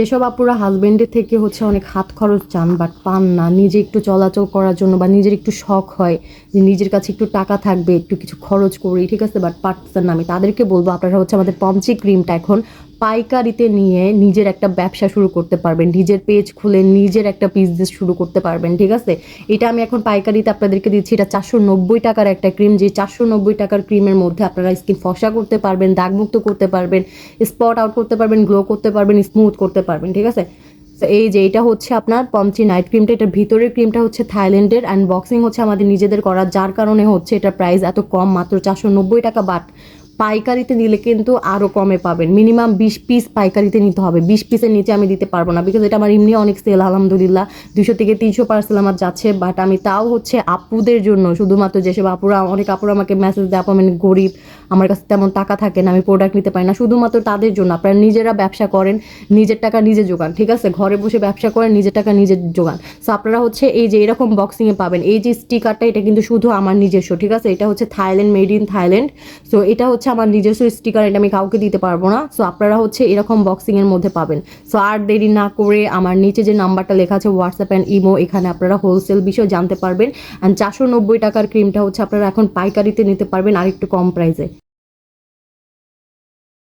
যেসব আপুরা হাজবেন্ডের থেকে হচ্ছে অনেক হাত খরচ চান বাট পান না, নিজে একটু চলাচল করার জন্য বা নিজের একটু শখ হয় যে নিজের কাছে একটু টাকা থাকবে, একটু কিছু খরচ করি, ঠিক আছে, বাট পারতেছেন না, আমি তাদেরকে বলবো আপনারা হচ্ছে আমাদের পমচি ক্রিমটা এখন পাইকারিতে নিয়ে নিজের একটা ব্যবসা শুরু করতে পারবেন, নিজের পেজ খুলে নিজের একটা বিজনেস শুরু করতে পারবেন, ঠিক আছে। এটা আমি এখন পাইকারিতে আপনাদেরকে দিচ্ছি। এটা 490 টাকার একটা ক্রিম, যে 490 টাকার ক্রিমের মধ্যে আপনারা স্কিন ফর্সা করতে পারবেন, দাগমুক্ত করতে পারবেন, স্পট আউট করতে পারবেন, গ্লো করতে পারবেন, স্মুথ করতে পারবেন, ঠিক আছে। তো এই যে এটা হচ্ছে আপনার পমচি নাইট ক্রিমটা, এটার ভিতরের ক্রিমটা হচ্ছে থাইল্যান্ডের, অ্যান্ড বক্সিং হচ্ছে আমাদের নিজেদের করা, যার কারণে হচ্ছে এটার প্রাইস এত কম, মাত্র 490 টাকা। বাট পাইকারিতে নিলে কিন্তু আরও কমে পাবেন, মিনিমাম 20 পিস পাইকারিতে নিতে হবে, 20 পিসের নিচে আমি দিতে পারবো না, বিকজ এটা আমার এমনি অনেক সেল, আলহামদুলিল্লাহ 200 থেকে 300 পার্সেল আমার যাচ্ছে। বাট আমি তাও হচ্ছে আপুদের জন্য, শুধুমাত্র যেসব আপুরা, অনেক আপুরা আমাকে মেসেজ দেয় আপু আমি গরিব, আমার কাছে তেমন টাকা থাকে না, আমি প্রোডাক্ট নিতে পারি না, শুধুমাত্র তাদের জন্য। আপনারা নিজেরা ব্যবসা করেন, নিজের টাকা নিজে জোগান, ঠিক আছে, ঘরে বসে ব্যবসা করেন, নিজের টাকা নিজে জোগান। সো আপনারা হচ্ছে এই যে এরকম বক্সিংয়ে পাবেন, এই যে স্টিকারটা, এটা কিন্তু শুধু আমার নিজস্ব, ঠিক আছে, এটা হচ্ছে Thailand, made in Thailand. So এটা হচ্ছে আমার নিজস্ব স্টিকার, এটা আমি কাউকে দিতে পারবো না। সো আপনারা হচ্ছে এরকম বক্সিংয়ের মধ্যে পাবেন। সো আর দেরি না করে আমার নিচে যে নাম্বারটা লেখা আছে হোয়াটসঅ্যাপ অ্যান্ড ইমো, এখানে আপনারা হোলসেল বিষয় জানতে পারবেন। অ্যান্ড 490 টাকার ক্রিমটা হচ্ছে আপনারা এখন পাইকারিতে নিতে পারবেন আর একটু কম প্রাইসে।